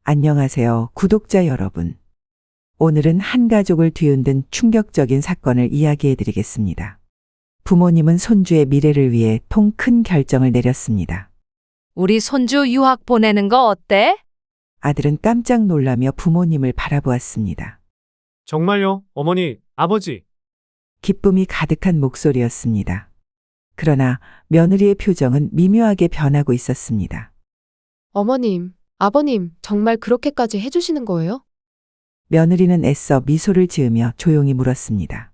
안녕하세요, 구독자 여러분. 오늘은 한 가족을 뒤흔든 충격적인 사건을 이야기해 드리겠습니다. 부모님은 손주의 미래를 위해 통 큰 결정을 내렸습니다. 우리 손주 유학 보내는 거 어때? 아들은 깜짝 놀라며 부모님을 바라보았습니다. 정말요, 어머니, 아버지. 기쁨이 가득한 목소리였습니다. 그러나 며느리의 표정은 미묘하게 변하고 있었습니다. 어머님, 아버님, 정말 그렇게까지 해주시는 거예요? 며느리는 애써 미소를 지으며 조용히 물었습니다.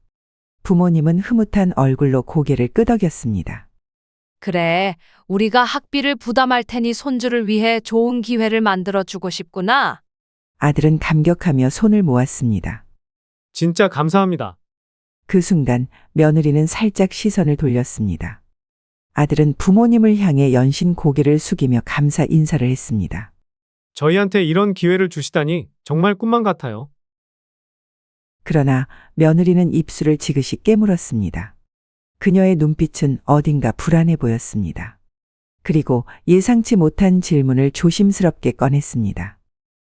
부모님은 흐뭇한 얼굴로 고개를 끄덕였습니다. 그래, 우리가 학비를 부담할 테니 손주를 위해 좋은 기회를 만들어 주고 싶구나. 아들은 감격하며 손을 모았습니다. 진짜 감사합니다. 그 순간 며느리는 살짝 시선을 돌렸습니다. 아들은 부모님을 향해 연신 고개를 숙이며 감사 인사를 했습니다. 저희한테 이런 기회를 주시다니 정말 꿈만 같아요. 그러나 며느리는 입술을 지그시 깨물었습니다. 그녀의 눈빛은 어딘가 불안해 보였습니다. 그리고 예상치 못한 질문을 조심스럽게 꺼냈습니다.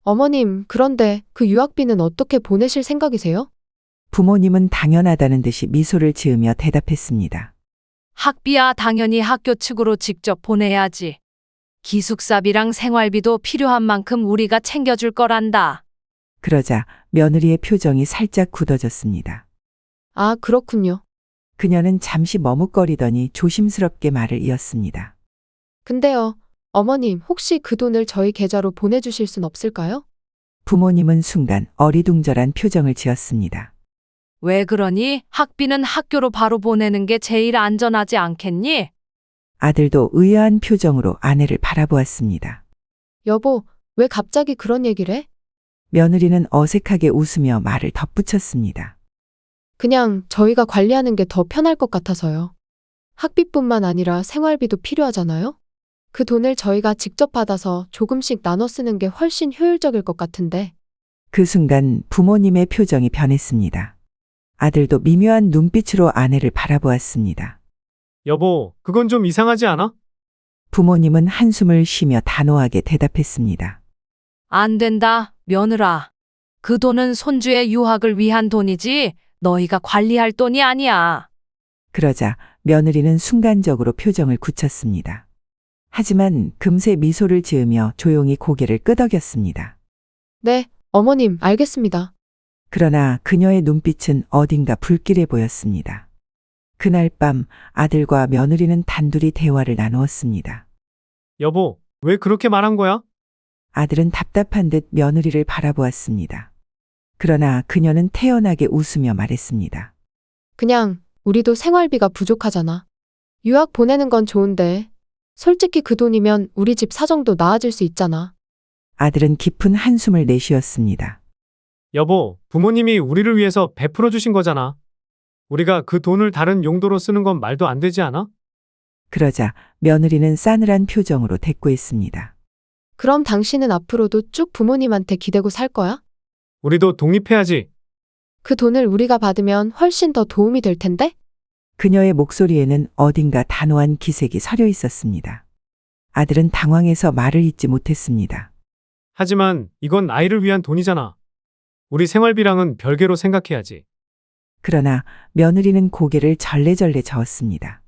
어머님, 그런데 그 유학비는 어떻게 보내실 생각이세요? 부모님은 당연하다는 듯이 미소를 지으며 대답했습니다. 학비야 당연히 학교 측으로 직접 보내야지. 기숙사비랑 생활비도 필요한 만큼 우리가 챙겨줄 거란다. 그러자 며느리의 표정이 살짝 굳어졌습니다. 아, 그렇군요. 그녀는 잠시 머뭇거리더니 조심스럽게 말을 이었습니다. 근데요, 어머님, 혹시 그 돈을 저희 계좌로 보내주실 순 없을까요? 부모님은 순간 어리둥절한 표정을 지었습니다. 왜 그러니? 학비는 학교로 바로 보내는 게 제일 안전하지 않겠니? 아들도 의아한 표정으로 아내를 바라보았습니다. 여보, 왜 갑자기 그런 얘기를 해? 며느리는 어색하게 웃으며 말을 덧붙였습니다. 그냥 저희가 관리하는 게 더 편할 것 같아서요. 학비뿐만 아니라 생활비도 필요하잖아요? 그 돈을 저희가 직접 받아서 조금씩 나눠 쓰는 게 훨씬 효율적일 것 같은데. 그 순간 부모님의 표정이 변했습니다. 아들도 미묘한 눈빛으로 아내를 바라보았습니다. 여보, 그건 좀 이상하지 않아? 부모님은 한숨을 쉬며 단호하게 대답했습니다. 안 된다, 며느라. 그 돈은 손주의 유학을 위한 돈이지 너희가 관리할 돈이 아니야. 그러자 며느리는 순간적으로 표정을 굳혔습니다. 하지만 금세 미소를 지으며 조용히 고개를 끄덕였습니다. 네, 어머님, 알겠습니다. 그러나 그녀의 눈빛은 어딘가 불길해 보였습니다. 그날 밤 아들과 며느리는 단둘이 대화를 나누었습니다. 여보, 왜 그렇게 말한 거야? 아들은 답답한 듯 며느리를 바라보았습니다. 그러나 그녀는 태연하게 웃으며 말했습니다. 그냥 우리도 생활비가 부족하잖아. 유학 보내는 건 좋은데 솔직히 그 돈이면 우리 집 사정도 나아질 수 있잖아. 아들은 깊은 한숨을 내쉬었습니다. 여보, 부모님이 우리를 위해서 베풀어 주신 거잖아. 우리가 그 돈을 다른 용도로 쓰는 건 말도 안 되지 않아? 그러자 며느리는 싸늘한 표정으로 대꾸했습니다. 그럼 당신은 앞으로도 쭉 부모님한테 기대고 살 거야? 우리도 독립해야지. 그 돈을 우리가 받으면 훨씬 더 도움이 될 텐데? 그녀의 목소리에는 어딘가 단호한 기색이 서려 있었습니다. 아들은 당황해서 말을 잇지 못했습니다. 하지만 이건 아이를 위한 돈이잖아. 우리 생활비랑은 별개로 생각해야지. 그러나 며느리는 고개를 절레절레 저었습니다.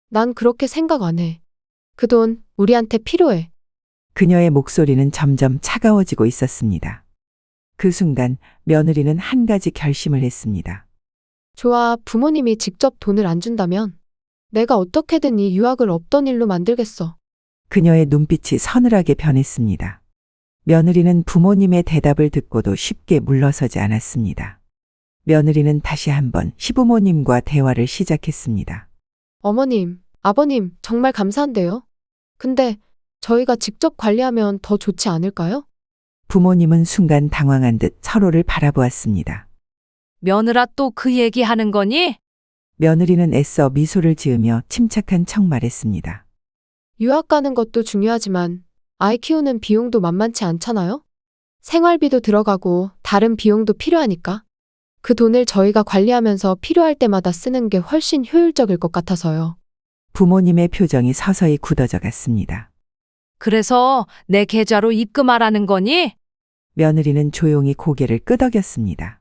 난 그렇게 생각 안 해. 그 돈 우리한테 필요해. 그녀의 목소리는 점점 차가워지고 있었습니다. 그 순간 며느리는 한 가지 결심을 했습니다. 좋아, 부모님이 직접 돈을 안 준다면 내가 어떻게든 이 유학을 없던 일로 만들겠어. 그녀의 눈빛이 서늘하게 변했습니다. 며느리는 부모님의 대답을 듣고도 쉽게 물러서지 않았습니다. 며느리는 다시 한번 시부모님과 대화를 시작했습니다. 어머님, 아버님, 정말 감사한데요. 근데 저희가 직접 관리하면 더 좋지 않을까요? 부모님은 순간 당황한 듯 서로를 바라보았습니다. 며느라 또 그 얘기하는 거니? 며느리는 애써 미소를 지으며 침착한 척 말했습니다. 유학 가는 것도 중요하지만 아이 키우는 비용도 만만치 않잖아요? 생활비도 들어가고 다른 비용도 필요하니까. 그 돈을 저희가 관리하면서 필요할 때마다 쓰는 게 훨씬 효율적일 것 같아서요. 부모님의 표정이 서서히 굳어져 갔습니다. 그래서 내 계좌로 입금하라는 거니? 며느리는 조용히 고개를 끄덕였습니다.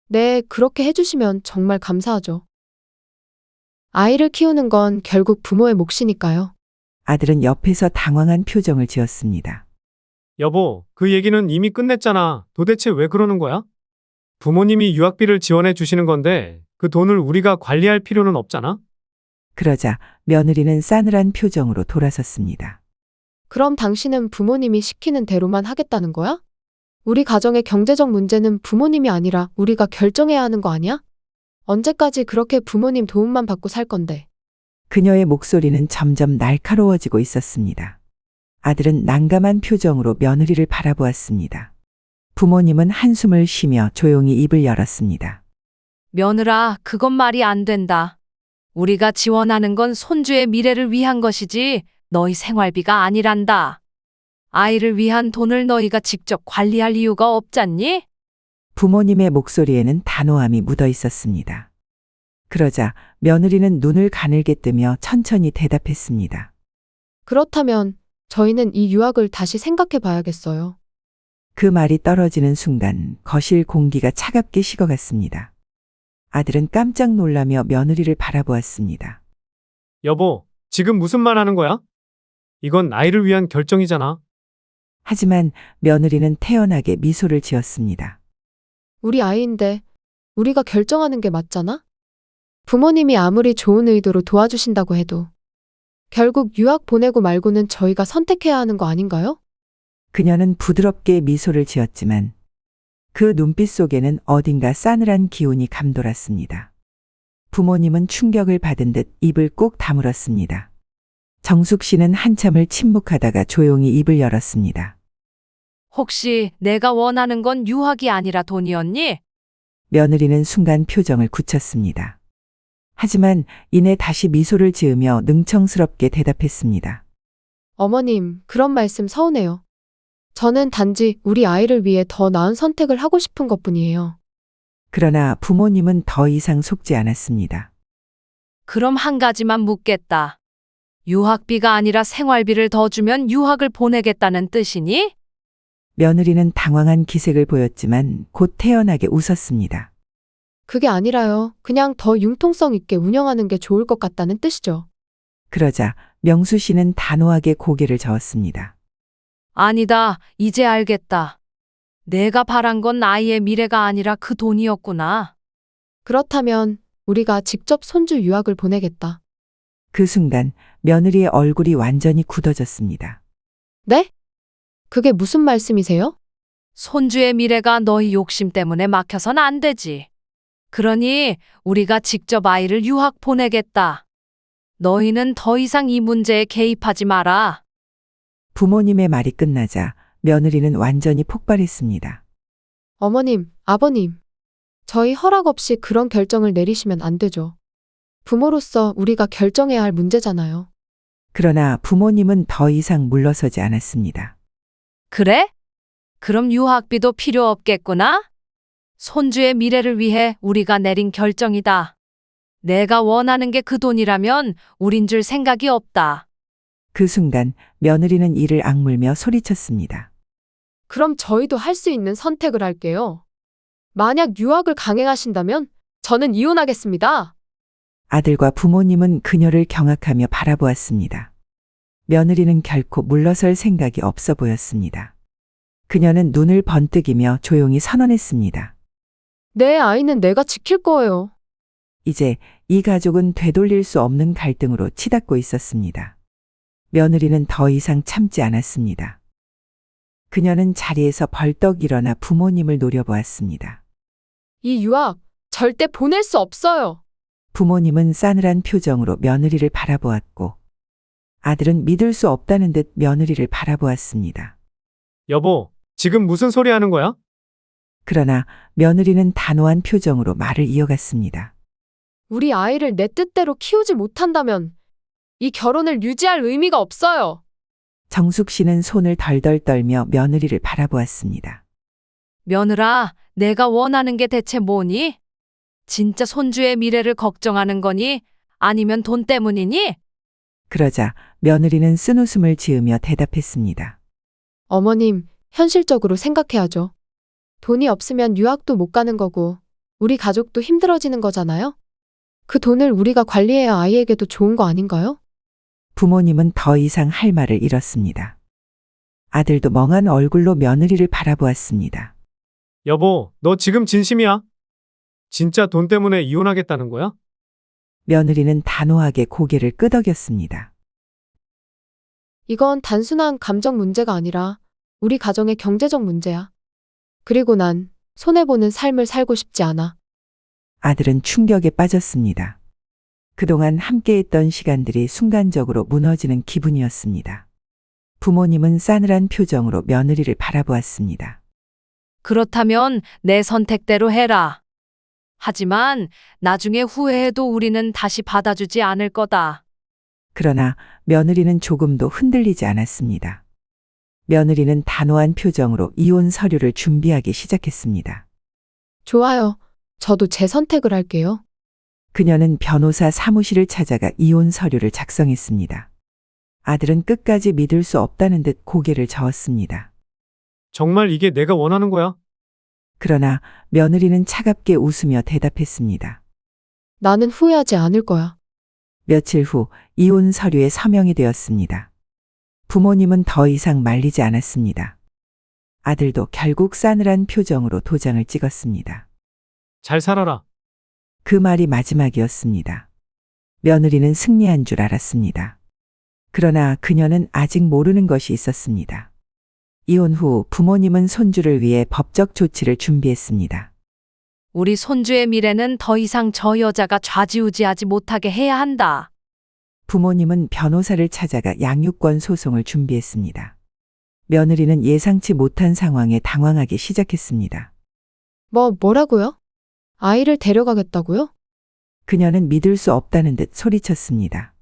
네, 그렇게 해주시면 정말 감사하죠. 아이를 키우는 건 결국 부모의 몫이니까요. 아들은 옆에서 당황한 표정을 지었습니다. 여보, 그 얘기는 이미 끝냈잖아. 도대체 왜 그러는 거야? 부모님이 유학비를 지원해 주시는 건데 그 돈을 우리가 관리할 필요는 없잖아? 그러자 며느리는 싸늘한 표정으로 돌아섰습니다. 그럼 당신은 부모님이 시키는 대로만 하겠다는 거야? 우리 가정의 경제적 문제는 부모님이 아니라 우리가 결정해야 하는 거 아니야? 언제까지 그렇게 부모님 도움만 받고 살 건데? 그녀의 목소리는 점점 날카로워지고 있었습니다. 아들은 난감한 표정으로 며느리를 바라보았습니다. 부모님은 한숨을 쉬며 조용히 입을 열었습니다. 며느라, 그건 말이 안 된다. 우리가 지원하는 건 손주의 미래를 위한 것이지 너희 생활비가 아니란다. 아이를 위한 돈을 너희가 직접 관리할 이유가 없잖니? 부모님의 목소리에는 단호함이 묻어 있었습니다. 그러자 며느리는 눈을 가늘게 뜨며 천천히 대답했습니다. 그렇다면 저희는 이 유학을 다시 생각해 봐야겠어요. 그 말이 떨어지는 순간 거실 공기가 차갑게 식어갔습니다. 아들은 깜짝 놀라며 며느리를 바라보았습니다. 여보, 지금 무슨 말 하는 거야? 이건 아이를 위한 결정이잖아. 하지만 며느리는 태연하게 미소를 지었습니다. 우리 아이인데 우리가 결정하는 게 맞잖아? 부모님이 아무리 좋은 의도로 도와주신다고 해도 결국 유학 보내고 말고는 저희가 선택해야 하는 거 아닌가요? 그녀는 부드럽게 미소를 지었지만 그 눈빛 속에는 어딘가 싸늘한 기운이 감돌았습니다. 부모님은 충격을 받은 듯 입을 꾹 다물었습니다. 정숙 씨는 한참을 침묵하다가 조용히 입을 열었습니다. 혹시 내가 원하는 건 유학이 아니라 돈이었니? 며느리는 순간 표정을 굳혔습니다. 하지만 이내 다시 미소를 지으며 능청스럽게 대답했습니다. 어머님, 그런 말씀 서운해요. 저는 단지 우리 아이를 위해 더 나은 선택을 하고 싶은 것뿐이에요. 그러나 부모님은 더 이상 속지 않았습니다. 그럼 한 가지만 묻겠다. 유학비가 아니라 생활비를 더 주면 유학을 보내겠다는 뜻이니? 며느리는 당황한 기색을 보였지만 곧 태연하게 웃었습니다. 그게 아니라요. 그냥 더 융통성 있게 운영하는 게 좋을 것 같다는 뜻이죠. 그러자 명수 씨는 단호하게 고개를 저었습니다. 아니다. 이제 알겠다. 내가 바란 건 아이의 미래가 아니라 그 돈이었구나. 그렇다면 우리가 직접 손주 유학을 보내겠다. 그 순간 며느리의 얼굴이 완전히 굳어졌습니다. 네? 그게 무슨 말씀이세요? 손주의 미래가 너희 욕심 때문에 막혀선 안 되지. 그러니 우리가 직접 아이를 유학 보내겠다. 너희는 더 이상 이 문제에 개입하지 마라. 부모님의 말이 끝나자 며느리는 완전히 폭발했습니다. 어머님, 아버님. 저희 허락 없이 그런 결정을 내리시면 안 되죠. 부모로서 우리가 결정해야 할 문제잖아요. 그러나 부모님은 더 이상 물러서지 않았습니다. 그래? 그럼 유학비도 필요 없겠구나? 손주의 미래를 위해 우리가 내린 결정이다. 내가 원하는 게 그 돈이라면 우린 줄 생각이 없다. 그 순간 며느리는 이를 악물며 소리쳤습니다. 그럼 저희도 할 수 있는 선택을 할게요. 만약 유학을 강행하신다면 저는 이혼하겠습니다. 아들과 부모님은 그녀를 경악하며 바라보았습니다. 며느리는 결코 물러설 생각이 없어 보였습니다. 그녀는 눈을 번뜩이며 조용히 선언했습니다. 내 아이는 내가 지킬 거예요. 이제 이 가족은 되돌릴 수 없는 갈등으로 치닫고 있었습니다. 며느리는 더 이상 참지 않았습니다. 그녀는 자리에서 벌떡 일어나 부모님을 노려보았습니다. 이 유학 절대 보낼 수 없어요. 부모님은 싸늘한 표정으로 며느리를 바라보았고 아들은 믿을 수 없다는 듯 며느리를 바라보았습니다. 여보, 지금 무슨 소리 하는 거야? 그러나 며느리는 단호한 표정으로 말을 이어갔습니다. 우리 아이를 내 뜻대로 키우지 못한다면 이 결혼을 유지할 의미가 없어요. 정숙 씨는 손을 덜덜 떨며 며느리를 바라보았습니다. 며느라, 내가 원하는 게 대체 뭐니? 진짜 손주의 미래를 걱정하는 거니? 아니면 돈 때문이니? 그러자 며느리는 쓴웃음을 지으며 대답했습니다. 어머님, 현실적으로 생각해야죠. 돈이 없으면 유학도 못 가는 거고, 우리 가족도 힘들어지는 거잖아요? 그 돈을 우리가 관리해야 아이에게도 좋은 거 아닌가요? 부모님은 더 이상 할 말을 잃었습니다. 아들도 멍한 얼굴로 며느리를 바라보았습니다. 여보, 너 지금 진심이야? 진짜 돈 때문에 이혼하겠다는 거야? 며느리는 단호하게 고개를 끄덕였습니다. 이건 단순한 감정 문제가 아니라 우리 가정의 경제적 문제야. 그리고 난 손해보는 삶을 살고 싶지 않아. 아들은 충격에 빠졌습니다. 그동안 함께했던 시간들이 순간적으로 무너지는 기분이었습니다. 부모님은 싸늘한 표정으로 며느리를 바라보았습니다. 그렇다면 내 선택대로 해라. 하지만 나중에 후회해도 우리는 다시 받아주지 않을 거다. 그러나 며느리는 조금도 흔들리지 않았습니다. 며느리는 단호한 표정으로 이혼 서류를 준비하기 시작했습니다. 좋아요. 저도 제 선택을 할게요. 그녀는 변호사 사무실을 찾아가 이혼 서류를 작성했습니다. 아들은 끝까지 믿을 수 없다는 듯 고개를 저었습니다. 정말 이게 내가 원하는 거야? 그러나 며느리는 차갑게 웃으며 대답했습니다. 나는 후회하지 않을 거야. 며칠 후 이혼 서류에 서명이 되었습니다. 부모님은 더 이상 말리지 않았습니다. 아들도 결국 싸늘한 표정으로 도장을 찍었습니다. 잘 살아라. 그 말이 마지막이었습니다. 며느리는 승리한 줄 알았습니다. 그러나 그녀는 아직 모르는 것이 있었습니다. 이혼 후 부모님은 손주를 위해 법적 조치를 준비했습니다. 우리 손주의 미래는 더 이상 저 여자가 좌지우지하지 못하게 해야 한다. 부모님은 변호사를 찾아가 양육권 소송을 준비했습니다. 며느리는 예상치 못한 상황에 당황하기 시작했습니다. 뭐라고요? 아이를 데려가겠다고요? 그녀는 믿을 수 없다는 듯 소리쳤습니다.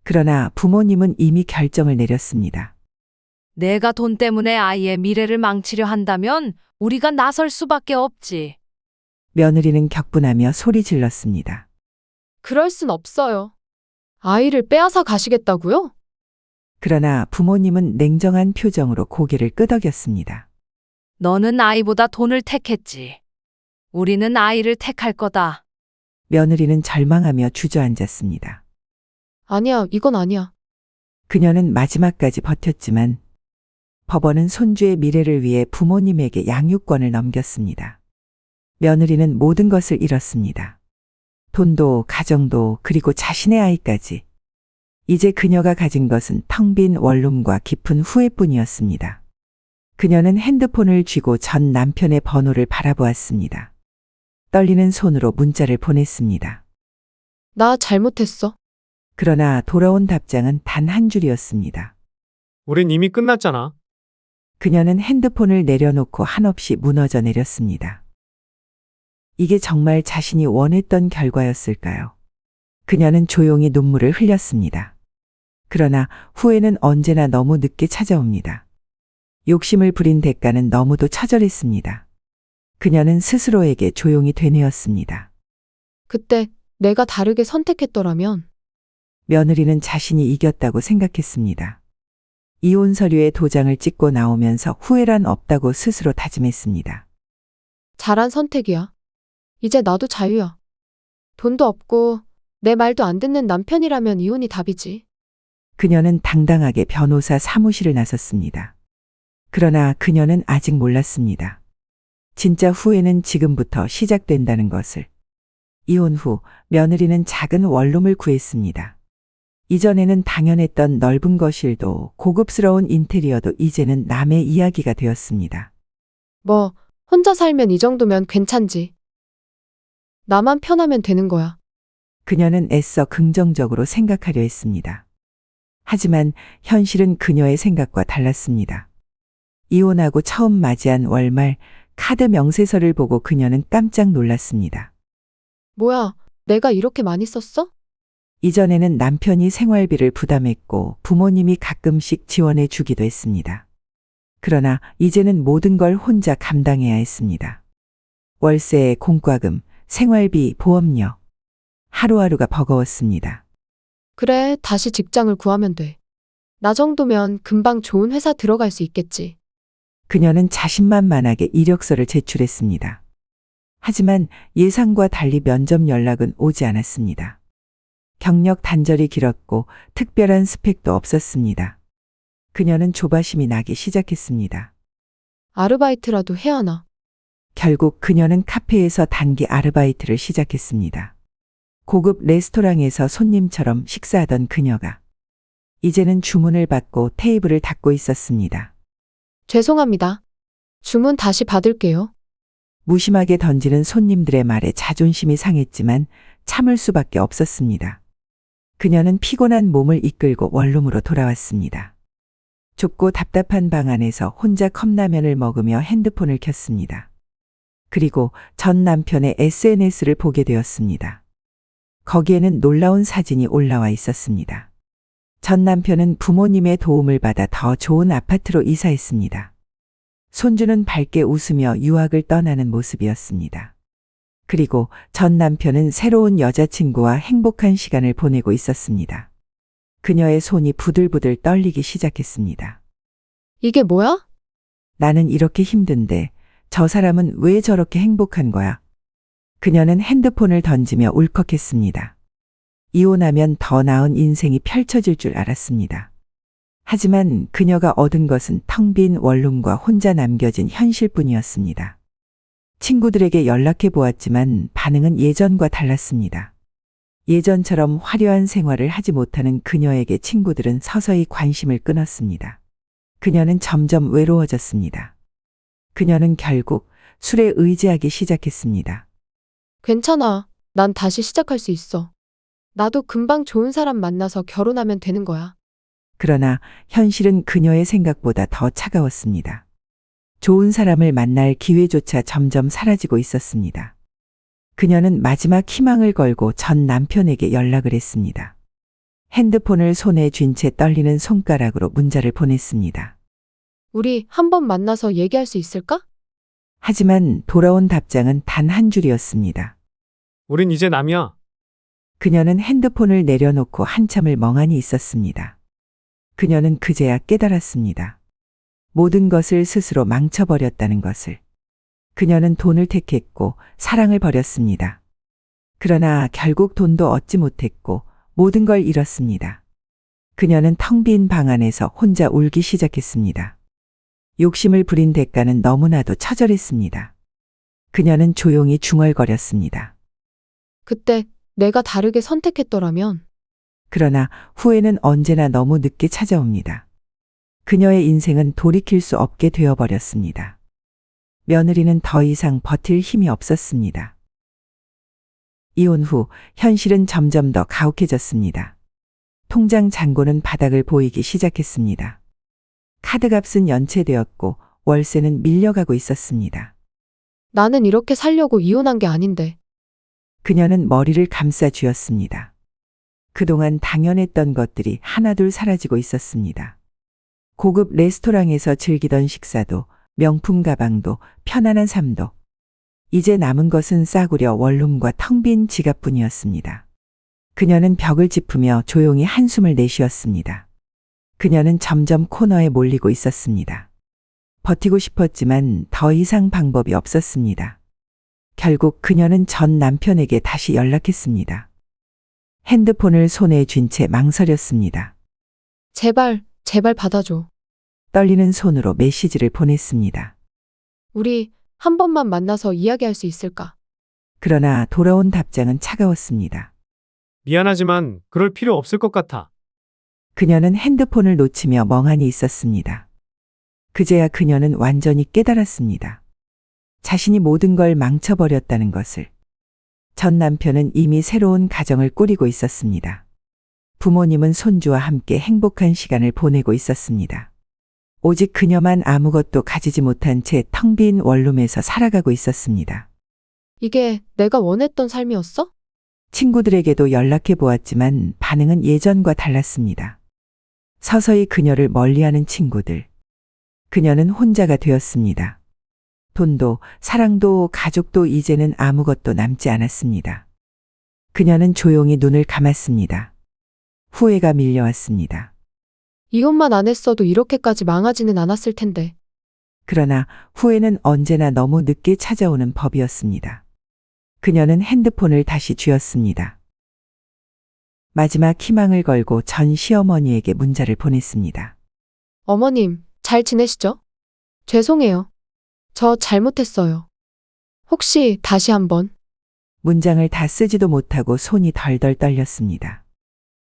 그러나 부모님은 이미 결정을 내렸습니다. 내가 돈 때문에 아이의 미래를 망치려 한다면 우리가 나설 수밖에 없지. 며느리는 격분하며 소리 질렀습니다. 그럴 순 없어요. 아이를 빼앗아 가시겠다고요? 그러나 부모님은 냉정한 표정으로 고개를 끄덕였습니다. 너는 아이보다 돈을 택했지. 우리는 아이를 택할 거다. 며느리는 절망하며 주저앉았습니다. 아니야, 이건 아니야. 그녀는 마지막까지 버텼지만 법원은 손주의 미래를 위해 부모님에게 양육권을 넘겼습니다. 며느리는 모든 것을 잃었습니다. 돈도 가정도 그리고 자신의 아이까지. 이제 그녀가 가진 것은 텅 빈 원룸과 깊은 후회뿐이었습니다. 그녀는 핸드폰을 쥐고 전 남편의 번호를 바라보았습니다. 떨리는 손으로 문자를 보냈습니다. 나 잘못했어. 그러나 돌아온 답장은 단 한 줄이었습니다. 우린 이미 끝났잖아. 그녀는 핸드폰을 내려놓고 한없이 무너져 내렸습니다. 이게 정말 자신이 원했던 결과였을까요? 그녀는 조용히 눈물을 흘렸습니다. 그러나 후회는 언제나 너무 늦게 찾아옵니다. 욕심을 부린 대가는 너무도 처절했습니다. 그녀는 스스로에게 조용히 되뇌었습니다. 그때 내가 다르게 선택했더라면 며느리는 자신이 이겼다고 생각했습니다. 이혼 서류에 도장을 찍고 나오면서 후회란 없다고 스스로 다짐했습니다. 잘한 선택이야. 이제 나도 자유야. 돈도 없고 내 말도 안 듣는 남편이라면 이혼이 답이지. 그녀는 당당하게 변호사 사무실을 나섰습니다. 그러나 그녀는 아직 몰랐습니다. 진짜 후회는 지금부터 시작된다는 것을. 이혼 후 며느리는 작은 원룸을 구했습니다. 이전에는 당연했던 넓은 거실도 고급스러운 인테리어도 이제는 남의 이야기가 되었습니다. 혼자 살면 이 정도면 괜찮지. 나만 편하면 되는 거야. 그녀는 애써 긍정적으로 생각하려 했습니다. 하지만 현실은 그녀의 생각과 달랐습니다. 이혼하고 처음 맞이한 월말 카드 명세서를 보고 그녀는 깜짝 놀랐습니다. 뭐야, 내가 이렇게 많이 썼어? 이전에는 남편이 생활비를 부담했고 부모님이 가끔씩 지원해 주기도 했습니다. 그러나 이제는 모든 걸 혼자 감당해야 했습니다. 월세, 공과금, 생활비, 보험료. 하루하루가 버거웠습니다. 그래, 다시 직장을 구하면 돼. 나 정도면 금방 좋은 회사 들어갈 수 있겠지. 그녀는 자신만만하게 이력서를 제출했습니다. 하지만 예상과 달리 면접 연락은 오지 않았습니다. 경력 단절이 길었고 특별한 스펙도 없었습니다. 그녀는 조바심이 나기 시작했습니다. 아르바이트라도 해야 하나? 결국 그녀는 카페에서 단기 아르바이트를 시작했습니다. 고급 레스토랑에서 손님처럼 식사하던 그녀가 이제는 주문을 받고 테이블을 닦고 있었습니다. 죄송합니다. 주문 다시 받을게요. 무심하게 던지는 손님들의 말에 자존심이 상했지만 참을 수밖에 없었습니다. 그녀는 피곤한 몸을 이끌고 원룸으로 돌아왔습니다. 좁고 답답한 방 안에서 혼자 컵라면을 먹으며 핸드폰을 켰습니다. 그리고 전 남편의 SNS를 보게 되었습니다. 거기에는 놀라운 사진이 올라와 있었습니다. 전 남편은 부모님의 도움을 받아 더 좋은 아파트로 이사했습니다. 손주는 밝게 웃으며 유학을 떠나는 모습이었습니다. 그리고 전 남편은 새로운 여자친구와 행복한 시간을 보내고 있었습니다. 그녀의 손이 부들부들 떨리기 시작했습니다. 이게 뭐야? 나는 이렇게 힘든데 저 사람은 왜 저렇게 행복한 거야? 그녀는 핸드폰을 던지며 울컥했습니다. 이혼하면 더 나은 인생이 펼쳐질 줄 알았습니다. 하지만 그녀가 얻은 것은 텅 빈 원룸과 혼자 남겨진 현실뿐이었습니다. 친구들에게 연락해 보았지만 반응은 예전과 달랐습니다. 예전처럼 화려한 생활을 하지 못하는 그녀에게 친구들은 서서히 관심을 끊었습니다. 그녀는 점점 외로워졌습니다. 그녀는 결국 술에 의지하기 시작했습니다. 괜찮아. 난 다시 시작할 수 있어. 나도 금방 좋은 사람 만나서 결혼하면 되는 거야. 그러나 현실은 그녀의 생각보다 더 차가웠습니다. 좋은 사람을 만날 기회조차 점점 사라지고 있었습니다. 그녀는 마지막 희망을 걸고 전 남편에게 연락을 했습니다. 핸드폰을 손에 쥔 채 떨리는 손가락으로 문자를 보냈습니다. 우리 한번 만나서 얘기할 수 있을까? 하지만 돌아온 답장은 단 한 줄이었습니다. 우린 이제 남이야. 그녀는 핸드폰을 내려놓고 한참을 멍하니 있었습니다. 그녀는 그제야 깨달았습니다. 모든 것을 스스로 망쳐버렸다는 것을. 그녀는 돈을 택했고 사랑을 버렸습니다. 그러나 결국 돈도 얻지 못했고 모든 걸 잃었습니다. 그녀는 텅 빈 방 안에서 혼자 울기 시작했습니다. 욕심을 부린 대가는 너무나도 처절했습니다. 그녀는 조용히 중얼거렸습니다. 그때 내가 다르게 선택했더라면 그러나 후회는 언제나 너무 늦게 찾아옵니다. 그녀의 인생은 돌이킬 수 없게 되어버렸습니다. 며느리는 더 이상 버틸 힘이 없었습니다. 이혼 후 현실은 점점 더 가혹해졌습니다. 통장 잔고는 바닥을 보이기 시작했습니다. 카드값은 연체되었고 월세는 밀려가고 있었습니다. 나는 이렇게 살려고 이혼한 게 아닌데. 그녀는 머리를 감싸 쥐었습니다. 그동안 당연했던 것들이 하나둘 사라지고 있었습니다. 고급 레스토랑에서 즐기던 식사도, 명품 가방도, 편안한 삶도. 이제 남은 것은 싸구려 원룸과 텅 빈 지갑뿐이었습니다. 그녀는 벽을 짚으며 조용히 한숨을 내쉬었습니다. 그녀는 점점 코너에 몰리고 있었습니다. 버티고 싶었지만 더 이상 방법이 없었습니다. 결국 그녀는 전 남편에게 다시 연락했습니다. 핸드폰을 손에 쥔 채 망설였습니다. 제발, 제발 받아줘. 떨리는 손으로 메시지를 보냈습니다. 우리 한 번만 만나서 이야기할 수 있을까? 그러나 돌아온 답장은 차가웠습니다. 미안하지만 그럴 필요 없을 것 같아. 그녀는 핸드폰을 놓치며 멍하니 있었습니다. 그제야 그녀는 완전히 깨달았습니다. 자신이 모든 걸 망쳐버렸다는 것을. 전 남편은 이미 새로운 가정을 꾸리고 있었습니다. 부모님은 손주와 함께 행복한 시간을 보내고 있었습니다. 오직 그녀만 아무것도 가지지 못한 채 텅 빈 원룸에서 살아가고 있었습니다. 이게 내가 원했던 삶이었어? 친구들에게도 연락해 보았지만 반응은 예전과 달랐습니다. 서서히 그녀를 멀리하는 친구들. 그녀는 혼자가 되었습니다. 돈도 사랑도 가족도 이제는 아무것도 남지 않았습니다. 그녀는 조용히 눈을 감았습니다. 후회가 밀려왔습니다. 이혼만 안 했어도 이렇게까지 망하지는 않았을 텐데. 그러나 후회는 언제나 너무 늦게 찾아오는 법이었습니다. 그녀는 핸드폰을 다시 쥐었습니다. 마지막 희망을 걸고 전 시어머니에게 문자를 보냈습니다. 어머님, 잘 지내시죠? 죄송해요. 저 잘못했어요. 혹시 다시 한번? 문장을 다 쓰지도 못하고 손이 덜덜 떨렸습니다.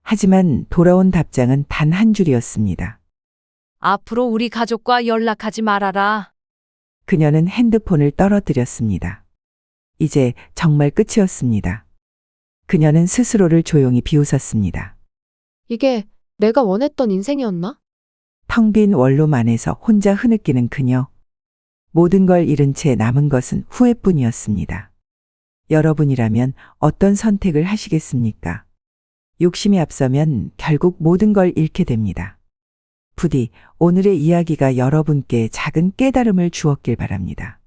하지만 돌아온 답장은 단 한 줄이었습니다. 앞으로 우리 가족과 연락하지 말아라. 그녀는 핸드폰을 떨어뜨렸습니다. 이제 정말 끝이었습니다. 그녀는 스스로를 조용히 비웃었습니다. 이게 내가 원했던 인생이었나? 텅 빈 원룸 안에서 혼자 흐느끼는 그녀. 모든 걸 잃은 채 남은 것은 후회뿐이었습니다. 여러분이라면 어떤 선택을 하시겠습니까? 욕심이 앞서면 결국 모든 걸 잃게 됩니다. 부디 오늘의 이야기가 여러분께 작은 깨달음을 주었길 바랍니다.